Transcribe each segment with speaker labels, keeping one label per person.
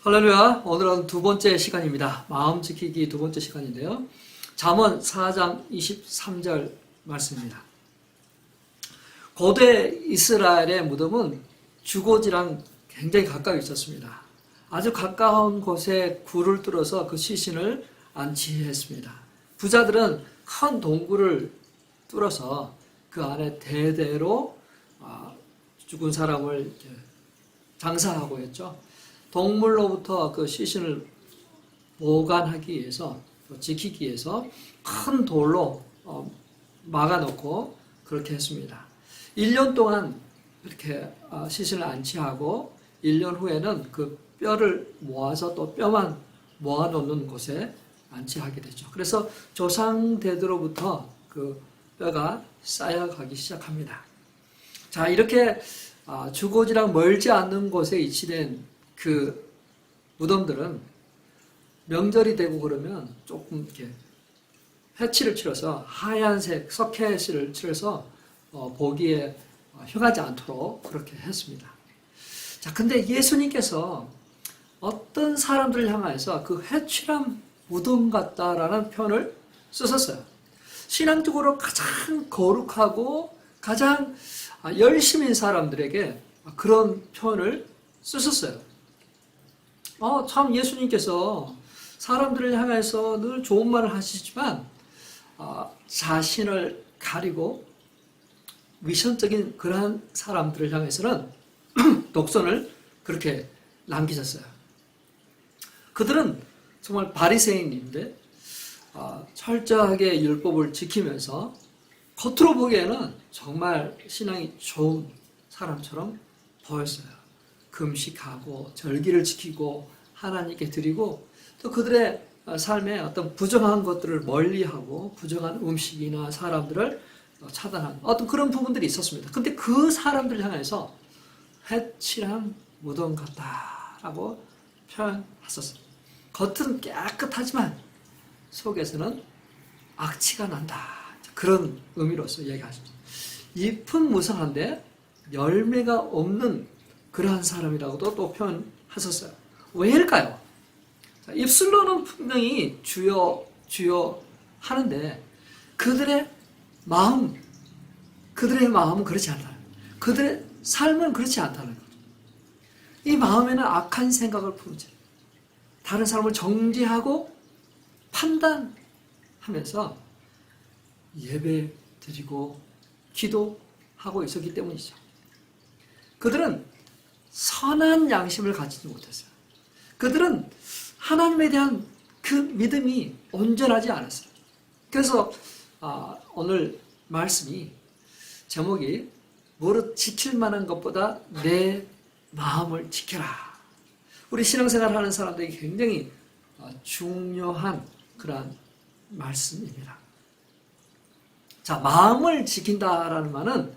Speaker 1: 할렐루야. 오늘은 두 번째 시간입니다. 마음 지키기 두 번째 시간인데요. 잠언 4장 23절 말씀입니다. 고대 이스라엘의 무덤은 주거지랑 굉장히 가까이 있었습니다. 아주 가까운 곳에 굴을 뚫어서 그 시신을 안치했습니다. 부자들은 큰 동굴을 뚫어서 그 안에 대대로 죽은 사람을 장사하고 했죠. 동물로부터 그 시신을 보관하기 위해서, 지키기 위해서 큰 돌로 막아놓고 그렇게 했습니다. 1년 동안 이렇게 시신을 안치하고 1년 후에는 그 뼈를 모아서 또 뼈만 모아놓는 곳에 안치하게 되죠. 그래서 조상대대로부터 그 뼈가 쌓여가기 시작합니다. 자, 이렇게 주거지랑 멀지 않는 곳에 위치된 그 무덤들은 명절이 되고 그러면 조금 이렇게 해치를 칠해서 하얀색 석회실을 칠해서 보기에 흉하지 않도록 그렇게 했습니다. 자, 근데 예수님께서 어떤 사람들을 향해서 그 해칠한 무덤 같다라는 표현을 쓰셨어요. 신앙적으로 가장 거룩하고 가장 열심인 사람들에게 그런 표현을 쓰셨어요. 참 예수님께서 사람들을 향해서 늘 좋은 말을 하시지만 자신을 가리고 위선적인 그러한 사람들을 향해서는 독선을 그렇게 남기셨어요. 그들은 정말 바리새인인데 철저하게 율법을 지키면서 겉으로 보기에는 정말 신앙이 좋은 사람처럼 보였어요. 금식하고 절기를 지키고 하나님께 드리고 또 그들의 삶에 어떤 부정한 것들을 멀리하고 부정한 음식이나 사람들을 차단하는 어떤 그런 부분들이 있었습니다. 근데 그 사람들을 향해서 해칠한 무덤 같다라고 표현하셨어요. 겉은 깨끗하지만 속에서는 악취가 난다. 그런 의미로서 얘기하십니다. 잎은 무성한데 열매가 없는 그러한 사람이라고도 또 표현하셨어요. 왜일까요? 입술로는 분명히 주여 주여 하는데 그들의 마음은 그렇지 않다. 그들의 삶은 그렇지 않다는 거죠. 이 마음에는 악한 생각을 품지, 다른 사람을 정죄하고 판단하면서 예배 드리고 기도하고 있었기 때문이죠. 그들은 선한 양심을 가지지 못했어요. 그들은 하나님에 대한 그 믿음이 온전하지 않았어요. 그래서 오늘 말씀이 제목이 무릇 지킬 만한 것보다 내 마음을 지켜라. 우리 신앙생활 하는 사람들에게 굉장히 중요한 그러한 말씀입니다. 자, 마음을 지킨다라는 말은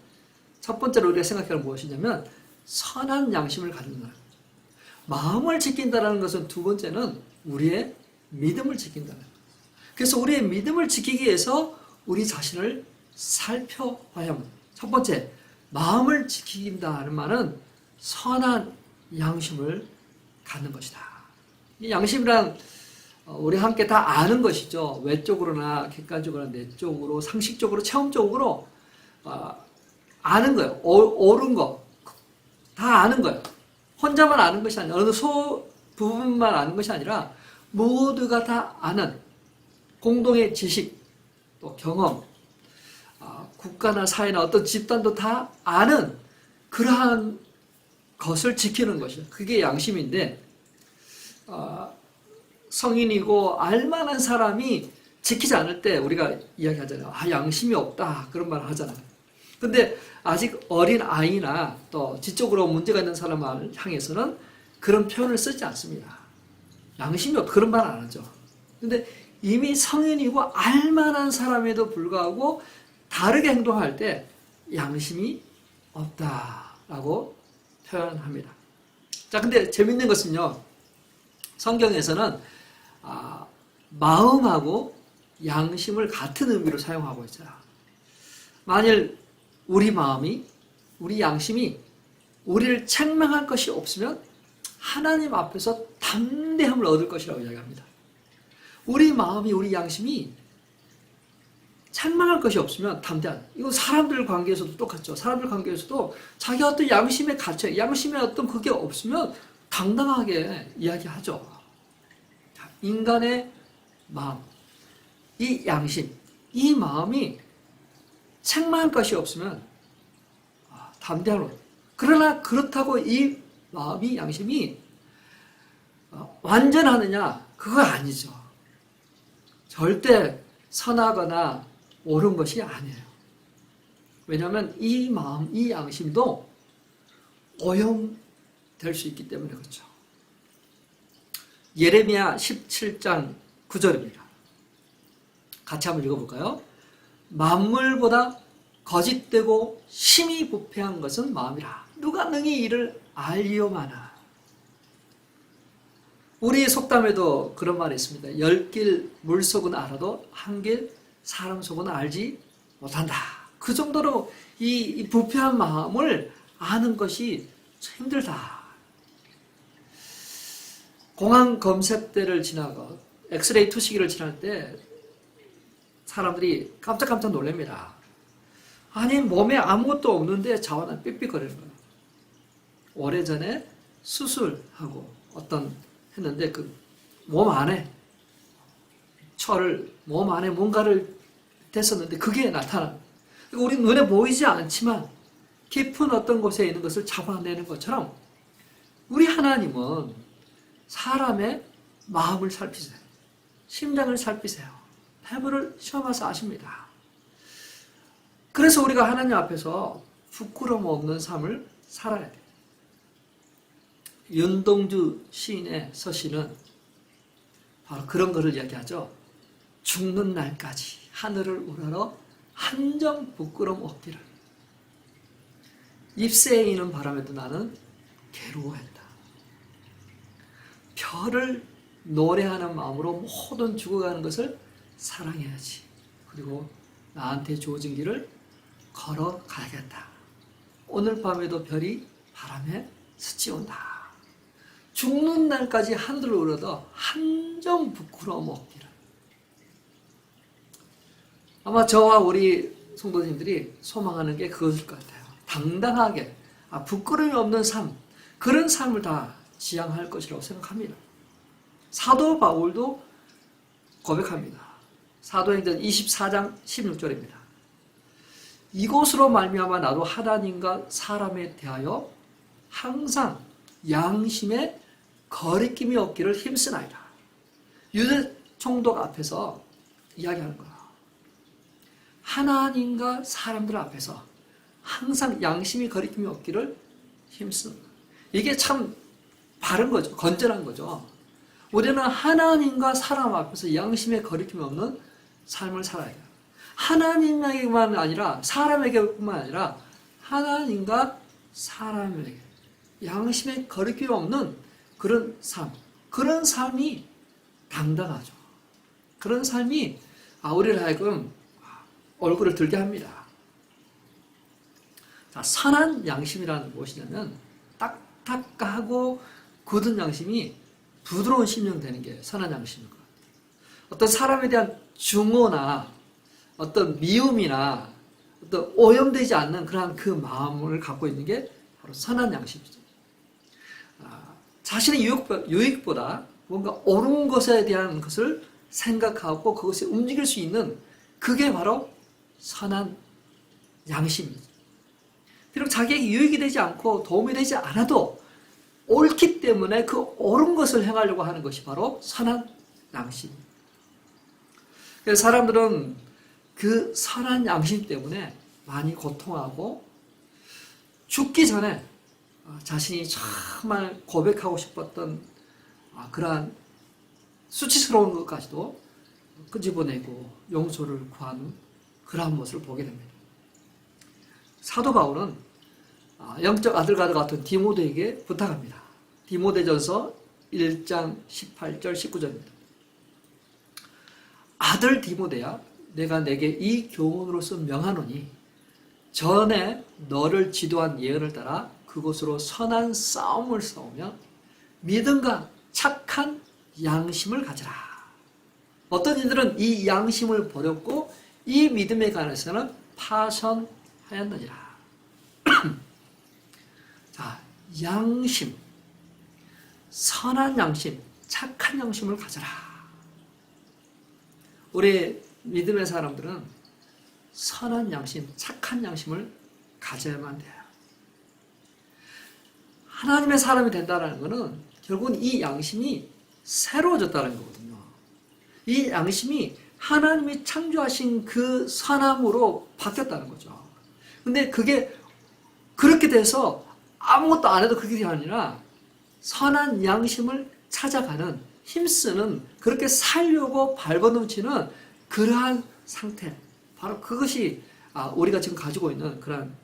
Speaker 1: 첫 번째로 우리가 생각해볼 무엇이냐면 선한 양심을 가진다. 마음을 지킨다는 것은 두 번째는 우리의 믿음을 지킨다는 거예요. 그래서 우리의 믿음을 지키기 위해서 우리 자신을 살펴봐야 합니다. 첫 번째, 마음을 지킨다는 말은 선한 양심을 갖는 것이다. 이 양심이란 우리 함께 다 아는 것이죠. 외적으로나 객관적으로나 내적으로 상식적으로 체험적으로 아는 거예요. 옳은 거. 다 아는 거예요. 혼자만 아는 것이 아니라 어느 부분만 아는 것이 아니라 모두가 다 아는 공동의 지식, 또 경험, 국가나 사회나 어떤 집단도 다 아는 그러한 것을 지키는 것이죠. 그게 양심인데 성인이고 알만한 사람이 지키지 않을 때 우리가 이야기하잖아요. 양심이 없다 그런 말을 하잖아요. 근데 아직 어린 아이나 또 지적으로 문제가 있는 사람을 향해서는 그런 표현을 쓰지 않습니다. 양심이 없다 그런 말 안 하죠. 근데 이미 성인이고 알만한 사람에도 불구하고 다르게 행동할 때 양심이 없다라고 표현합니다. 자, 근데 재밌는 것은요. 성경에서는 마음하고 양심을 같은 의미로 사용하고 있어요. 만일 우리 마음이, 우리 양심이 우리를 책망할 것이 없으면 하나님 앞에서 담대함을 얻을 것이라고 이야기합니다. 우리 마음이, 우리 양심이 책망할 것이 없으면 담대한. 이거 사람들 관계에서도 똑같죠. 사람들 관계에서도 자기 어떤 양심의 가치, 양심의 어떤 그게 없으면 당당하게 이야기하죠. 인간의 마음, 이 양심, 이 마음이 책망할 것이 없으면 담대함으로. 그러나 그렇다고 이 마음이, 양심이 완전하느냐? 그거 아니죠. 절대 선하거나 옳은 것이 아니에요. 왜냐하면 이 마음, 이 양심도 오염될 수 있기 때문에 그렇죠. 예레미야 17장 9절입니다. 같이 한번 읽어볼까요? 만물보다 거짓되고 심히 부패한 것은 마음이라. 누가 능히 이를 알리오마나. 우리 속담에도 그런 말이 있습니다. 10길 물속은 알아도 한 길 사람 속은 알지 못한다. 그 정도로 이 부패한 마음을 아는 것이 힘들다. 공항 검색대를 지나고 엑스레이 투시기를 지날 때 사람들이 깜짝깜짝 놀랍니다. 아니 몸에 아무것도 없는데 자원은 삑삑거리는 거예요. 오래전에 수술하고 했는데 그 몸 안에 철을 몸 안에 뭔가를 댔었는데 그게 나타나는. 우리 눈에 보이지 않지만 깊은 어떤 곳에 있는 것을 잡아내는 것처럼 우리 하나님은 사람의 마음을 살피세요. 심장을 살피세요. 해부를 시험하셔서 아십니다. 그래서 우리가 하나님 앞에서 부끄러움 없는 삶을 살아야 돼요. 윤동주 시인의 서시는 바로 그런 것을 이야기하죠. 죽는 날까지 하늘을 우러러 한 점 부끄럼 없기를. 잎새에 이는 바람에도 나는 괴로워했다. 별을 노래하는 마음으로 모든 죽어가는 것을 사랑해야지. 그리고 나한테 주어진 길을 걸어가야겠다. 오늘 밤에도 별이 바람에 스치온다. 죽는 날까지 하늘을 우러러 한 점 부끄러움 없기를. 아마 저와 우리 성도님들이 소망하는 게 그것일 것 같아요. 당당하게 부끄러움이 없는 삶, 그런 삶을 다 지향할 것이라고 생각합니다. 사도 바울도 고백합니다. 사도행전 24장 16절입니다. 이곳으로 말미암아 나도 하나님과 사람에 대하여 항상 양심에 거리낌이 없기를 힘쓰나이다. 유대 총독 앞에서 이야기하는 거야. 하나님과 사람들 앞에서 항상 양심이 거리낌이 없기를 힘쓰는 거야. 이게 참 바른 거죠. 건전한 거죠. 우리는 하나님과 사람 앞에서 양심에 거리낌이 없는 삶을 살아야 돼요. 하나님에게만 아니라 사람에게뿐만 아니라 하나님과 사람에게 양심에 거리낌이 없는 그런 삶, 그런 삶이 당당하죠. 그런 삶이 우리를 하여금 얼굴을 들게 합니다. 자, 선한 양심이라는 무엇이냐면 딱딱하고 굳은 양심이 부드러운 심령 되는 게 선한 양심인 것 같아요. 어떤 사람에 대한 증오나 어떤 미움이나 어떤 오염되지 않는 그러한 그 마음을 갖고 있는 게 바로 선한 양심이죠. 자신의 유익보다 뭔가 옳은 것에 대한 것을 생각하고 그것에 움직일 수 있는 그게 바로 선한 양심이죠. 비록 자기에게 유익이 되지 않고 도움이 되지 않아도 옳기 때문에 그 옳은 것을 행하려고 하는 것이 바로 선한 양심입니다. 그래서 사람들은 그 선한 양심 때문에 많이 고통하고 죽기 전에 자신이 정말 고백하고 싶었던 그러한 수치스러운 것까지도 끄집어내고 용서를 구하는 그러한 모습을 보게 됩니다. 사도 바울은 영적 아들과 같은 디모데에게 부탁합니다. 디모데전서 1장 18절 19절입니다. 아들 디모데야, 내가 내게 이 교훈으로서 명하노니 전에 너를 지도한 예언을 따라 그곳으로 선한 싸움을 싸우며 믿음과 착한 양심을 가져라. 어떤 이들은 이 양심을 버렸고 이 믿음에 관해서는 파선하였느니라. 자, 양심, 선한 양심, 착한 양심을 가져라. 우리 믿음의 사람들은 선한 양심, 착한 양심을 가져야만 돼요. 하나님의 사람이 된다는 것은 결국은 이 양심이 새로워졌다는 거거든요. 이 양심이 하나님이 창조하신 그 선함으로 바뀌었다는 거죠. 근데 그게 그렇게 돼서 아무것도 안 해도 그게 아니라 선한 양심을 찾아가는, 힘쓰는, 그렇게 살려고 발버둥치는 그러한 상태. 바로 그것이 우리가 지금 가지고 있는 그러한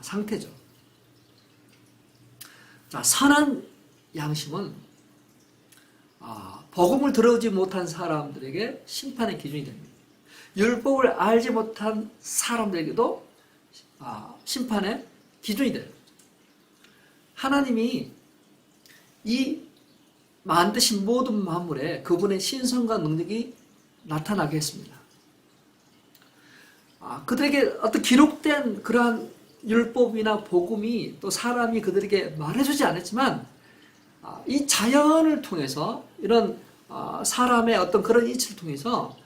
Speaker 1: 상태죠. 자, 선한 양심은 복음을 들어오지 못한 사람들에게 심판의 기준이 됩니다. 율법을 알지 못한 사람들에게도 심판의 기준이 돼요. 하나님이 이 만드신 모든 만물에 그분의 신성과 능력이 나타나게 했습니다. 그들에게 어떤 기록된 그러한 율법이나 복음이 또 사람이 그들에게 말해주지 않았지만 이 자연을 통해서 이런 사람의 어떤 그런 이치를 통해서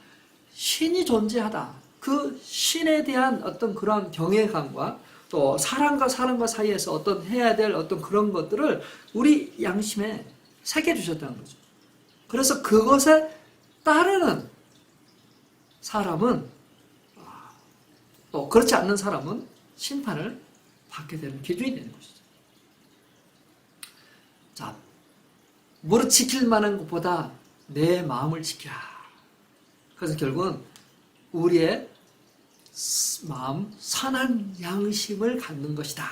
Speaker 1: 신이 존재하다. 그 신에 대한 어떤 그런 경외감과 또 사람과 사람과 사이에서 어떤 해야 될 어떤 그런 것들을 우리 양심에 새겨주셨다는 거죠. 그래서 그것에 따르는 사람은 또 그렇지 않는 사람은 심판을 받게 되는 기준이 되는 것이죠. 자, 무릇 지킬 만한 것보다 내 마음을 지키라. 그래서 결국은 우리의 마음, 선한 양심을 갖는 것이다.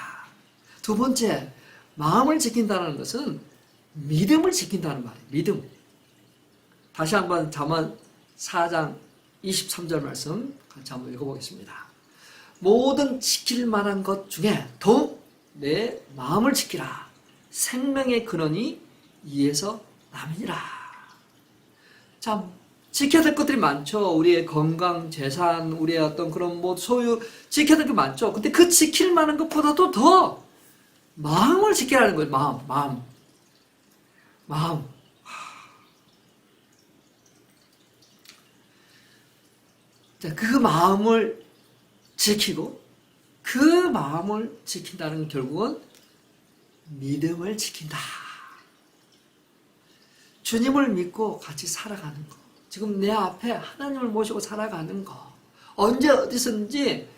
Speaker 1: 두 번째, 마음을 지킨다는 것은 믿음을 지킨다는 말이에요. 믿음. 다시 한번 잠언 4장 23절 말씀 같이 한번 읽어보겠습니다. 모든 지킬 만한 것 중에 더욱 내 마음을 지키라. 생명의 근원이 이에서 남이니라. 자, 지켜야 될 것들이 많죠. 우리의 건강, 재산, 우리의 어떤 그런 소유, 지켜야 될 게 많죠. 근데 그 지킬 만한 것보다도 더 마음을 지키라는 거예요. 마음. 자, 그 마음을 지키고 그 마음을 지킨다는 건 결국은 믿음을 지킨다. 주님을 믿고 같이 살아가는 거. 지금 내 앞에 하나님을 모시고 살아가는 거. 언제 어디서든지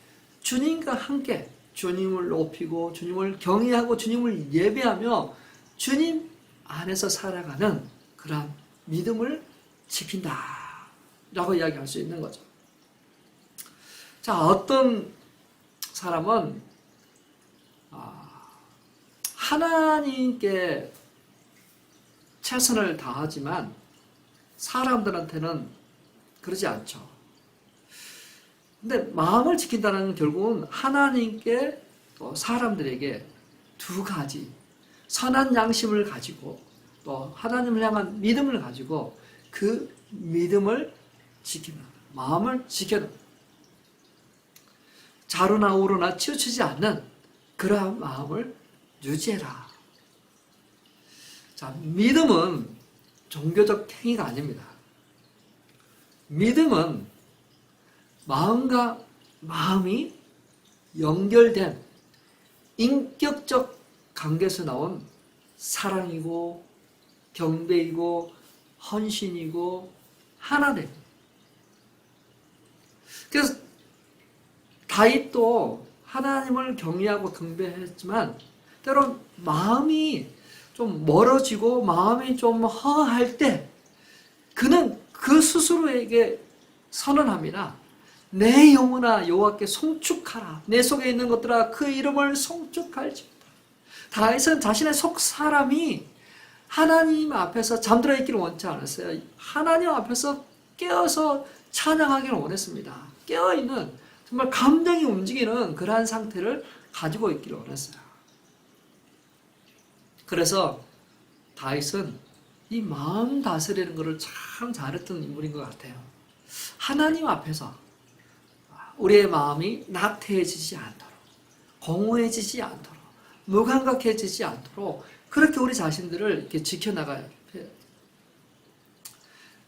Speaker 1: 주님과 함께 주님을 높이고 주님을 경외하고 주님을 예배하며 주님 안에서 살아가는 그런 믿음을 지킨다. 라고 이야기할 수 있는 거죠. 자, 어떤 사람은 하나님께 최선을 다하지만 사람들한테는 그러지 않죠. 근데 마음을 지킨다는 건 결국은 하나님께 또 사람들에게 두 가지 선한 양심을 가지고 또 하나님을 향한 믿음을 가지고 그 믿음을 지키는, 마음을 지켜는, 자루나 우루나 치우치지 않는 그러한 마음을 유지해라. 자, 믿음은 종교적 행위가 아닙니다. 믿음은 마음과 마음이 연결된 인격적 관계에서 나온 사랑이고 경배이고 헌신이고 하나됨. 그래서 다윗도 하나님을 경외하고 경배했지만 때론 마음이 좀 멀어지고 마음이 좀 허할 때 그는 그 스스로에게 선언합니다. 내 영혼아 여호와께 송축하라. 내 속에 있는 것들아 그 이름을 송축할지어다. 다윗은 자신의 속 사람이 하나님 앞에서 잠들어 있기를 원치 않았어요. 하나님 앞에서 깨어서 찬양하기를 원했습니다. 깨어있는 정말 감정이 움직이는 그러한 상태를 가지고 있기를 원했어요. 그래서 다윗은 이 마음 다스리는 것을 참 잘했던 인물인 것 같아요. 하나님 앞에서 우리의 마음이 나태해지지 않도록, 공허해지지 않도록, 무감각해지지 않도록 그렇게 우리 자신들을 이렇게 지켜나가야 해요.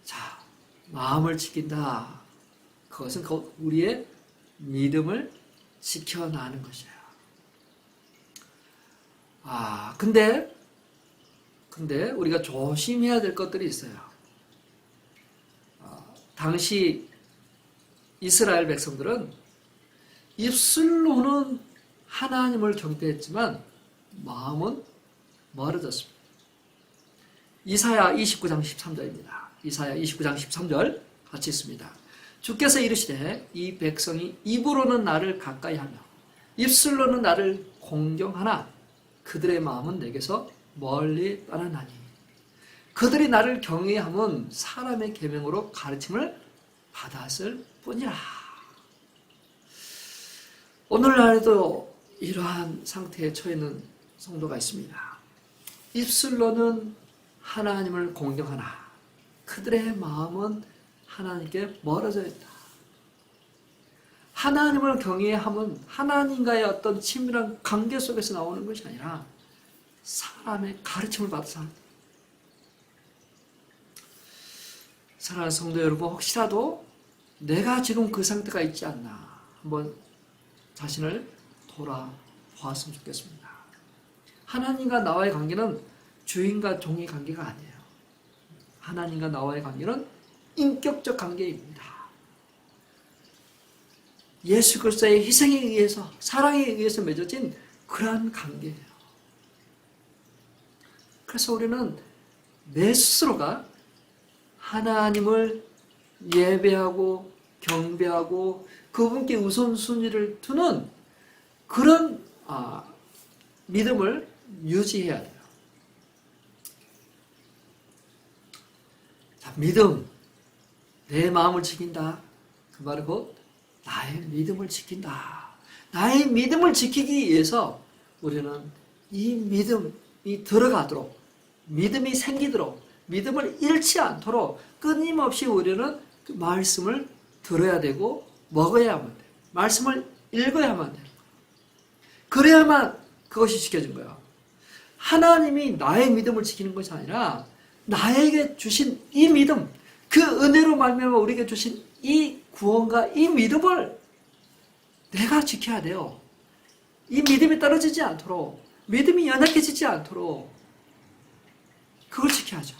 Speaker 1: 자, 마음을 지킨다. 그것은 우리의 믿음을 지켜나가는 것이에요. 근데 우리가 조심해야 될 것들이 있어요. 당시 이스라엘 백성들은 입술로는 하나님을 경배했지만 마음은 멀어졌습니다. 이사야 29장 13절입니다. 이사야 29장 13절 같이 있습니다. 주께서 이르시되 이 백성이 입으로는 나를 가까이하며 입술로는 나를 공경하나 그들의 마음은 내게서 멀리 떠나나니 그들이 나를 경외함은 사람의 계명으로 가르침을 받았을 뿐이라. 오늘날에도 이러한 상태에 처해 있는 성도가 있습니다. 입술로는 하나님을 공경하나 그들의 마음은 하나님께 멀어져 있다. 하나님을 경외함은 하나님과의 어떤 친밀한 관계 속에서 나오는 것이 아니라 사람의 가르침을 받아서 합니다. 사랑하는 성도 여러분, 혹시라도 내가 지금 그 상태가 있지 않나 한번 자신을 돌아보았으면 좋겠습니다. 하나님과 나와의 관계는 주인과 종의 관계가 아니에요. 하나님과 나와의 관계는 인격적 관계입니다. 예수 그리스도의 희생에 의해서, 사랑에 의해서 맺어진 그러한 관계예요. 그래서 우리는 내 스스로가 하나님을 예배하고 경배하고 그분께 우선순위를 두는 그런 믿음을 유지해야 돼요. 자, 믿음, 내 마음을 지킨다. 그 말은 곧 나의 믿음을 지킨다. 나의 믿음을 지키기 위해서 우리는 이 믿음이 들어가도록, 믿음이 생기도록, 믿음을 잃지 않도록 끊임없이 우리는 그 말씀을 들어야 되고 먹어야만 돼요. 말씀을 읽어야만 돼요. 그래야만 그것이 지켜진 거예요. 하나님이 나의 믿음을 지키는 것이 아니라 나에게 주신 이 믿음, 그 은혜로 말미암아 우리에게 주신 이 구원과 이 믿음을 내가 지켜야 돼요. 이 믿음이 떨어지지 않도록, 믿음이 연약해지지 않도록 그걸 지켜야죠.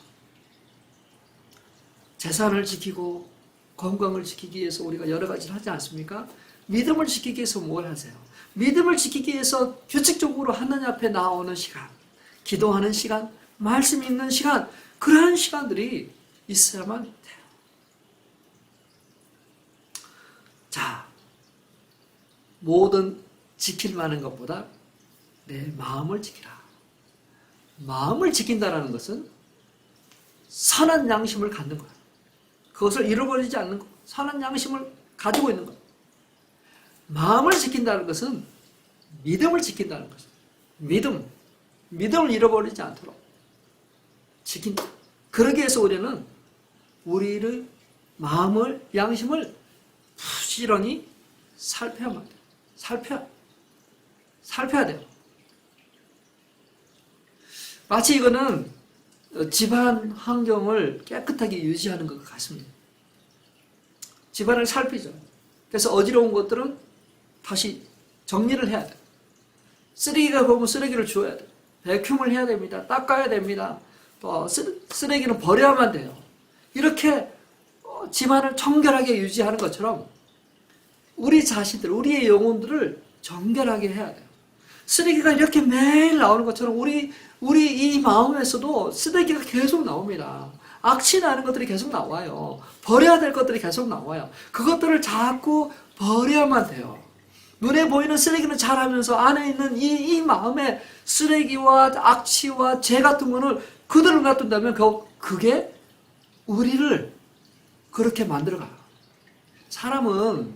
Speaker 1: 재산을 지키고 건강을 지키기 위해서 우리가 여러 가지를 하지 않습니까? 믿음을 지키기 위해서 뭘 하세요? 믿음을 지키기 위해서 규칙적으로 하나님 앞에 나오는 시간, 기도하는 시간, 말씀 읽는 시간, 그러한 시간들이 있어야만 돼요. 자, 모든 지킬 만한 것보다 내 마음을 지키라. 마음을 지킨다는 것은 선한 양심을 갖는 거예요. 그것을 잃어버리지 않는 것, 선한 양심을 가지고 있는 것. 마음을 지킨다는 것은 믿음을 지킨다는 것이에요. 믿음을 잃어버리지 않도록 지킨다. 그러기 위해서 우리는 우리의 마음을, 양심을 부지런히 살펴야만 돼요. 살펴야 돼요. 마치 이거는 집안 환경을 깨끗하게 유지하는 것 같습니다. 집안을 살피죠. 그래서 어지러운 것들은 다시 정리를 해야 돼요. 쓰레기가 보면 쓰레기를 주워야 돼요. 베큐um을 해야 됩니다. 닦아야 됩니다. 또 쓰레기는 버려야만 돼요. 이렇게 집안을 청결하게 유지하는 것처럼 우리 자신들, 우리의 영혼들을 정결하게 해야 돼요. 쓰레기가 이렇게 매일 나오는 것처럼 우리 이 마음에서도 쓰레기가 계속 나옵니다. 악취 나는 것들이 계속 나와요. 버려야 될 것들이 계속 나와요. 그것들을 자꾸 버려야만 돼요. 눈에 보이는 쓰레기는 잘하면서 안에 있는 이 마음의 쓰레기와 악취와 죄 같은 거는 그대로 놔둔다면 그게 우리를 그렇게 만들어가요. 사람은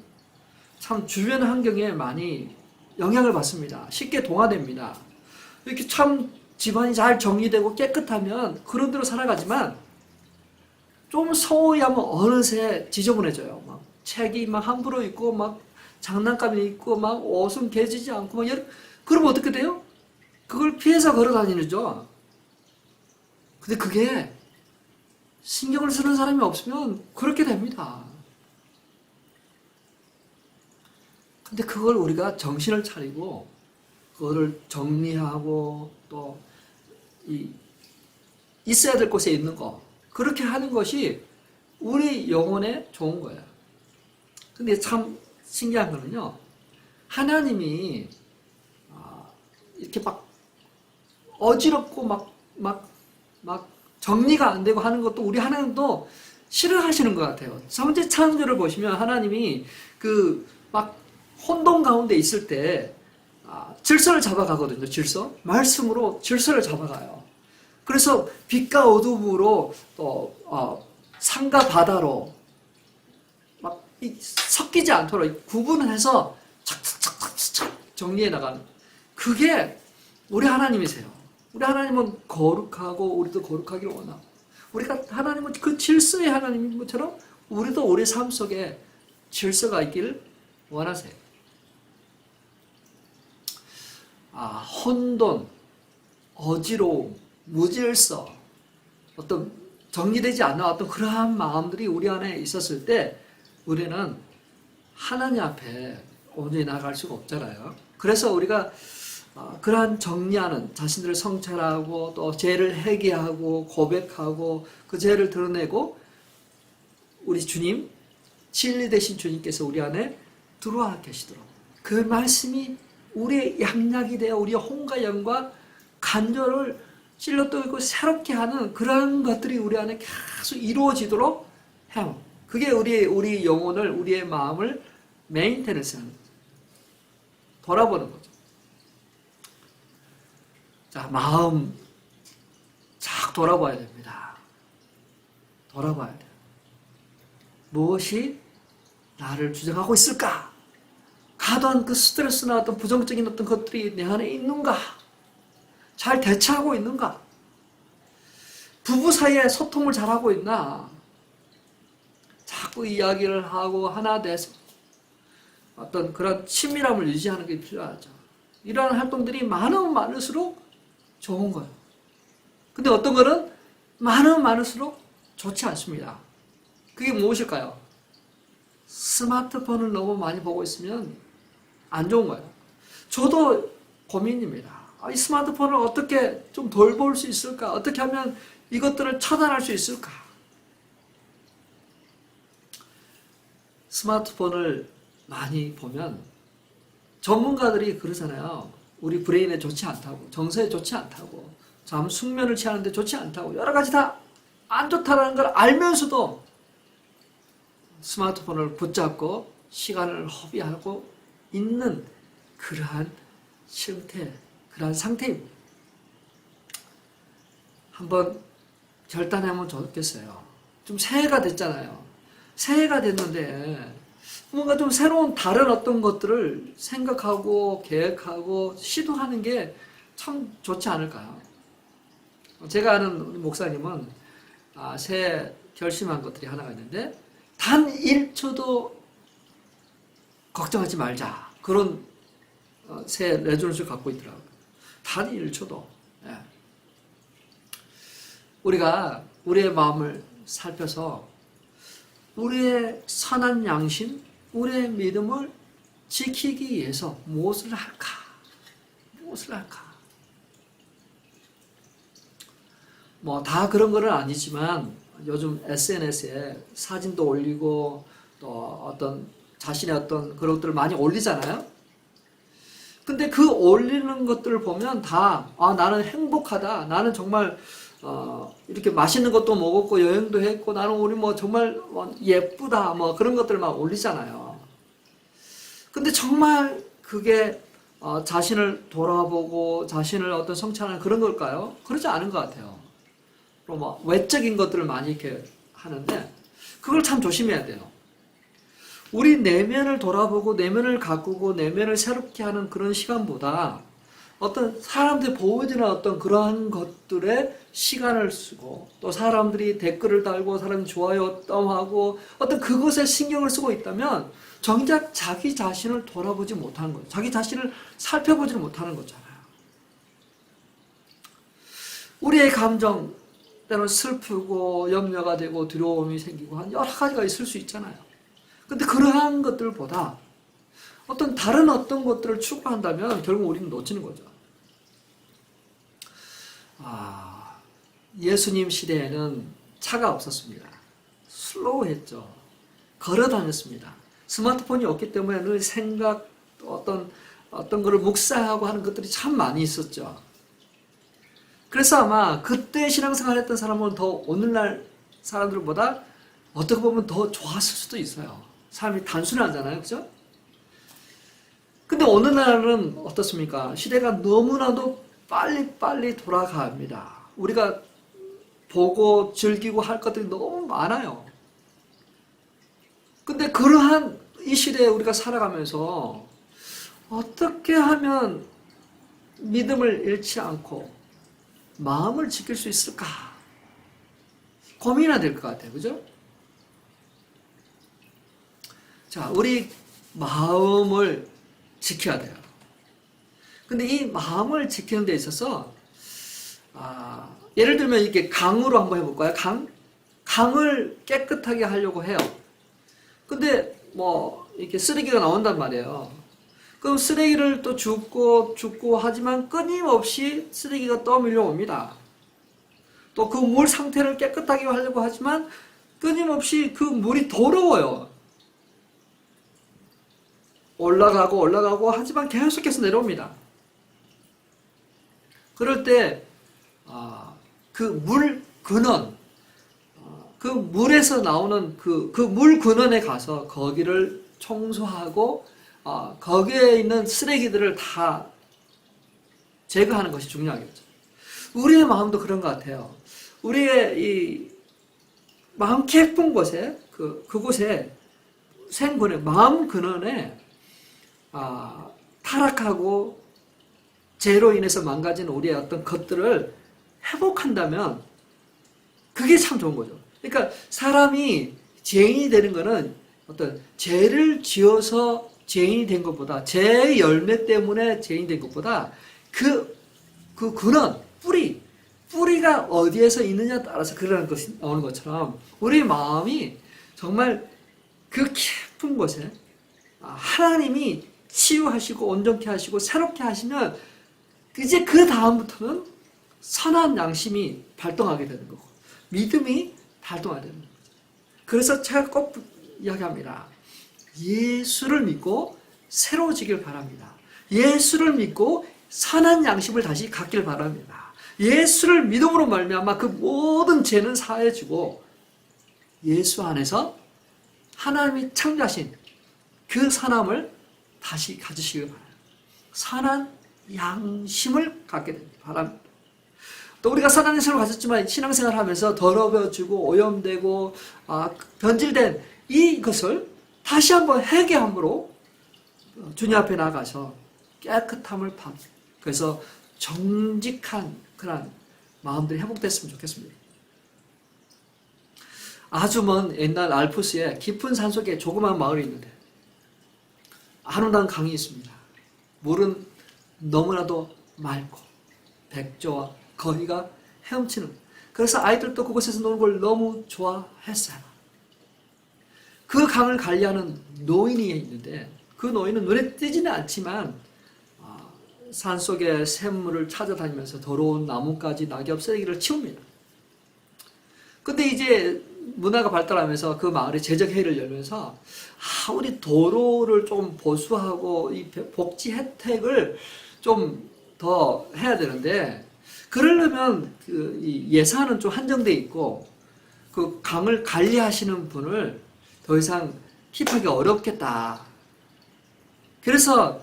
Speaker 1: 참 주변 환경에 많이 영향을 받습니다. 쉽게 동화됩니다. 이렇게 참 집안이 잘 정리되고 깨끗하면 그런 대로 살아가지만 좀 소홀히 하면 어느새 지저분해져요. 막 책이 막 함부로 있고 막 장난감이 있고 막 옷은 개지지 않고 막 그러면 어떻게 돼요? 그걸 피해서 걸어 다니죠. 근데 그게 신경을 쓰는 사람이 없으면 그렇게 됩니다. 근데 그걸 우리가 정신을 차리고 그거를 정리하고 또 있어야 될 곳에 있는 거 그렇게 하는 것이 우리 영혼에 좋은 거예요. 근데 참 신기한 거는요. 하나님이 이렇게 막 어지럽고 막 정리가 안 되고 하는 것도 우리 하나님도 싫어하시는 것 같아요. 창세 창조를 보시면 하나님이 그 막 혼돈 가운데 있을 때 질서를 잡아가거든요. 질서. 말씀으로 질서를 잡아가요. 그래서 빛과 어둠으로 또 산과 바다로 막 섞이지 않도록 구분을 해서 착착착착착 정리해 나가는 그게 우리 하나님이세요. 우리 하나님은 거룩하고 우리도 거룩하기를 원하고 우리가 하나님은 그 질서의 하나님인 것처럼 우리도 우리 삶 속에 질서가 있기를 원하세요. 혼돈, 어지러움, 무질서, 어떤 정리되지 않은 어떤 그러한 마음들이 우리 안에 있었을 때 우리는 하나님 앞에 온전히 나아갈 수가 없잖아요. 그래서 우리가 그러한 정리하는 자신들을 성찰하고 또 죄를 회개하고 고백하고 그 죄를 드러내고 우리 주님, 진리 되신 주님께서 우리 안에 들어와 계시도록 그 말씀이 우리의 양약이 되어 우리의 혼과 영과 간절을 찔러뜨리고 새롭게 하는 그런 것들이 우리 안에 계속 이루어지도록 해요. 그게 우리 영혼을 우리의 마음을 메인테너스 하는 거죠. 돌아보는 거죠. 자, 마음 쫙 돌아봐야 됩니다. 돌아봐야 돼요. 무엇이 나를 주장하고 있을까? 가던 그 스트레스나 어떤 부정적인 어떤 것들이 내 안에 있는가? 잘 대처하고 있는가? 부부 사이에 소통을 잘하고 있나? 자꾸 이야기를 하고 하나 돼서 어떤 그런 친밀함을 유지하는 게 필요하죠. 이러한 활동들이 많으면 많을수록 좋은 거예요. 근데 어떤 거는 많으면 많을수록 좋지 않습니다. 그게 무엇일까요? 스마트폰을 너무 많이 보고 있으면 안 좋은 거예요. 저도 고민입니다. 이 스마트폰을 어떻게 좀 덜 볼 수 있을까? 어떻게 하면 이것들을 차단할 수 있을까? 스마트폰을 많이 보면 전문가들이 그러잖아요. 우리 브레인에 좋지 않다고, 정서에 좋지 않다고, 잠 숙면을 취하는데 좋지 않다고, 여러 가지 다 안 좋다는 걸 알면서도 스마트폰을 붙잡고 시간을 허비하고 있는 그러한 그러한 상태입니다. 한번 결단하면 좋겠어요. 좀 새해가 됐잖아요. 새해가 됐는데 뭔가 좀 새로운 다른 어떤 것들을 생각하고 계획하고 시도하는 게 참 좋지 않을까요? 제가 아는 목사님은 새해 결심한 것들이 하나가 있는데 단 1초도 걱정하지 말자. 그런 새 레졸루션을 갖고 있더라고요. 단 1초도. 예. 우리가 우리의 마음을 살펴서 우리의 선한 양심, 우리의 믿음을 지키기 위해서 무엇을 할까? 무엇을 할까? 뭐 다 그런 건 아니지만 요즘 SNS에 사진도 올리고 또 어떤 자신의 어떤 그런 것들을 많이 올리잖아요. 근데 그 올리는 것들을 보면 다 나는 행복하다. 나는 정말 이렇게 맛있는 것도 먹었고 여행도 했고 나는 우리 뭐 정말 예쁘다. 뭐 그런 것들을 막 올리잖아요. 근데 정말 그게 자신을 돌아보고 자신을 어떤 성찰하는 그런 걸까요? 그러지 않은 것 같아요. 뭐 외적인 것들을 많이 이렇게 하는데 그걸 참 조심해야 돼요. 우리 내면을 돌아보고 내면을 가꾸고 내면을 새롭게 하는 그런 시간보다 어떤 사람들이 보여주는 어떤 그러한 것들에 시간을 쓰고 또 사람들이 댓글을 달고 사람 좋아요 떠하고 어떤 그것에 신경을 쓰고 있다면 정작 자기 자신을 돌아보지 못하는 거죠. 자기 자신을 살펴보지를 못하는 거잖아요. 우리의 감정 때로는 슬프고 염려가 되고 두려움이 생기고 한 여러 가지가 있을 수 있잖아요. 근데 그러한 것들보다 다른 어떤 것들을 추구한다면 결국 우리는 놓치는 거죠. 예수님 시대에는 차가 없었습니다. 슬로우했죠. 걸어 다녔습니다. 스마트폰이 없기 때문에 늘 생각, 어떤 것을 묵상하고 하는 것들이 참 많이 있었죠. 그래서 아마 그때 신앙생활 했던 사람은 더 오늘날 사람들보다 어떻게 보면 더 좋았을 수도 있어요. 삶이 단순하잖아요. 그죠? 근데 오늘날은 어떻습니까? 시대가 너무나도 빨리빨리 돌아갑니다. 우리가 보고 즐기고 할 것들이 너무 많아요. 근데 그러한 이 시대에 우리가 살아가면서 어떻게 하면 믿음을 잃지 않고 마음을 지킬 수 있을까? 고민해야 될 것 같아요. 그죠? 자, 우리 마음을 지켜야 돼요. 근데 이 마음을 지키는 데 있어서 예를 들면 이렇게 강으로 한번 해볼까요? 강을 깨끗하게 하려고 해요. 근데 이렇게 쓰레기가 나온단 말이에요. 그럼 쓰레기를 또 줍고 하지만 끊임없이 쓰레기가 또 밀려옵니다. 또 그 물 상태를 깨끗하게 하려고 하지만 끊임없이 그 물이 더러워요. 올라가고 하지만 계속해서 내려옵니다. 그럴 때 그 물 근원, 그 물에서 나오는 그 물 근원에 가서 거기를 청소하고 거기에 있는 쓰레기들을 다 제거하는 것이 중요하겠죠. 우리의 마음도 그런 것 같아요. 우리의 이 마음 깊은 곳에 그곳에 생근에 마음 근원에 타락하고 죄로 인해서 망가진 우리의 어떤 것들을 회복한다면 그게 참 좋은 거죠. 그러니까 사람이 죄인이 되는 거는 어떤 죄를 지어서 죄인이 된 것보다 죄의 열매 때문에 죄인이 된 것보다 그 근원, 뿌리가 어디에서 있느냐에 따라서 그러는 것이 나오는 것처럼 우리 마음이 정말 그 깊은 곳에 하나님이 치유하시고 온전케 하시고 새롭게 하시면 이제 그 다음부터는 선한 양심이 발동하게 되는 거고 믿음이 발동하게 되는 거죠. 그래서 제가 꼭 이야기합니다. 예수를 믿고 새로워지길 바랍니다. 예수를 믿고 선한 양심을 다시 갖길 바랍니다. 예수를 믿음으로 말미암아 그 모든 죄는 사해지고 예수 안에서 하나님이 창조하신 그 선함을 다시 가지시길 바랍니다. 선한 양심을 갖게 됩니다. 바랍니다. 또 우리가 선한 양심을 가졌지만 신앙생활을 하면서 더러워지고 오염되고 변질된 이것을 다시 한번 회개함으로 주님 앞에 나가서 깨끗함을 받고 그래서 정직한 그런 마음들이 회복됐으면 좋겠습니다. 아주 먼 옛날 알프스에 깊은 산속에 조그마한 마을이 있는데 아름다운 강이 있습니다. 물은 너무나도 맑고 백조와 거위가 헤엄치는 그래서 아이들도 그곳에서 노는 걸 너무 좋아했어요. 그 강을 관리하는 노인이 있는데 그 노인은 눈에 띄지는 않지만 산속의 샘물을 찾아다니면서 더러운 나뭇가지, 낙엽, 쓰레기를 치웁니다. 근데 이제 문화가 발달하면서 그 마을에 제적회의를 열면서 우리 도로를 좀 보수하고 이 복지 혜택을 좀 더 해야 되는데 그러려면 이 예산은 좀 한정돼 있고 그 강을 관리하시는 분을 더 이상 킵하기 어렵겠다. 그래서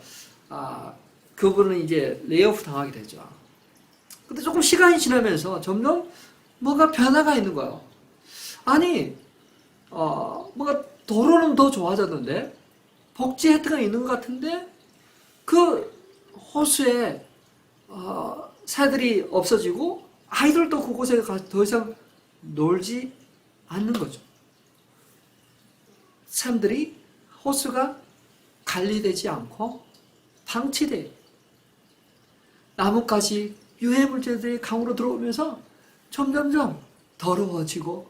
Speaker 1: 그분은 이제 레이오프 당하게 되죠. 근데 조금 시간이 지나면서 점점 뭐가 변화가 있는 거예요. 아니, 뭔가 도로는 더 좋아졌는데 복지 혜택은 있는 것 같은데 그 호수에 새들이 없어지고 아이들도 그곳에 더 이상 놀지 않는 거죠. 샘들이 호수가 관리되지 않고 방치돼요. 나뭇가지 유해물질들이 강으로 들어오면서 점점점 더러워지고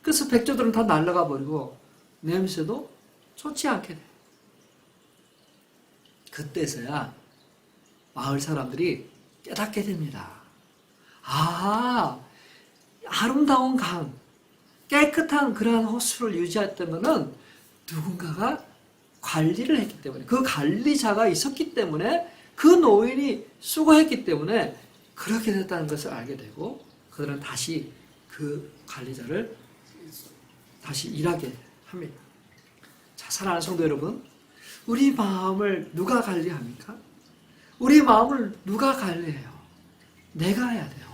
Speaker 1: 그래서 백조들은 다 날아가 버리고 냄새도 좋지 않게 돼요. 그때서야 마을 사람들이 깨닫게 됩니다. 아름다운 강, 깨끗한 그러한 호수를 유지했다면은 누군가가 관리를 했기 때문에, 그 관리자가 있었기 때문에, 그 노인이 수고했기 때문에 그렇게 됐다는 것을 알게 되고, 그들은 다시 그 관리자를 다시 일하게 합니다. 자, 사랑하는 성도 여러분, 우리 마음을 누가 관리합니까? 우리 마음을 누가 관리해요? 내가 해야 돼요.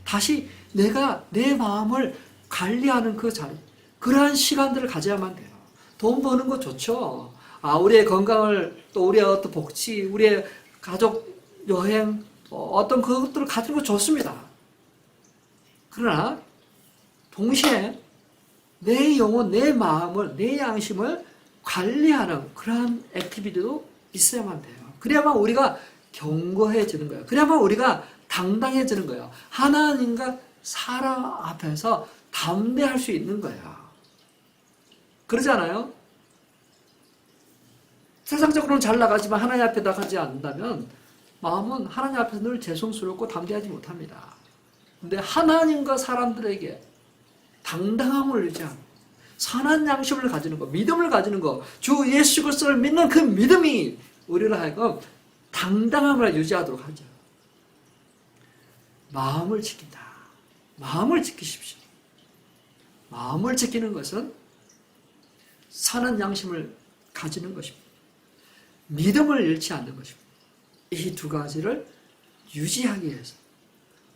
Speaker 1: 다시 내가 내 마음을 관리하는 그 자리, 그러한 시간들을 가져야만 돼요. 돈 버는 거 좋죠. 우리의 건강을, 또 우리의 어떤 복지, 우리의 가족 여행, 어떤 그것들을 가지는 거 좋습니다. 그러나 동시에 내 영혼, 내 마음을, 내 양심을 관리하는 그러한 액티비티도 있어야만 돼요. 그래야만 우리가 견고해지는 거예요. 그래야만 우리가 당당해지는 거예요. 하나님과 사람 앞에서 담대할 수 있는 거예요. 그러지 않아요? 세상적으로는 잘 나가지만 하나님 앞에 나가지 않는다면 마음은 하나님 앞에서 늘 죄송스럽고 담대하지 못합니다. 근데 하나님과 사람들에게 당당함을 유지하고 선한 양심을 가지는 것, 믿음을 가지는 것, 주 예수 그리스도를 믿는 그 믿음이 우리를 하여금 당당함을 유지하도록 하죠. 마음을 지킨다. 마음을 지키십시오. 마음을 지키는 것은 선한 양심을 가지는 것입니다. 믿음을 잃지 않는 것입니다. 이 두 가지를 유지하기 위해서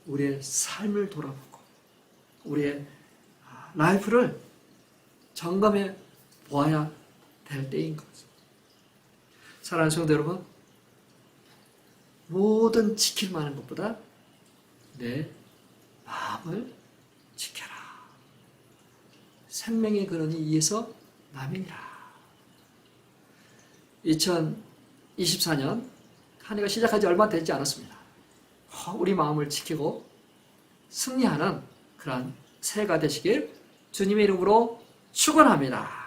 Speaker 1: 우리의 삶을 돌아보고 우리의 라이프를 점검해 보아야 될 때인 것입니다. 사랑하는 성도 여러분, 모든 지킬 만한 것보다 내 마음을 지켜라. 생명의 근원이 이에서 남이니라. 2024년 한 해가 시작하지 얼마 되지 않았습니다. 우리 마음을 지키고 승리하는 그러한 새해가 되시길 주님의 이름으로 축원합니다.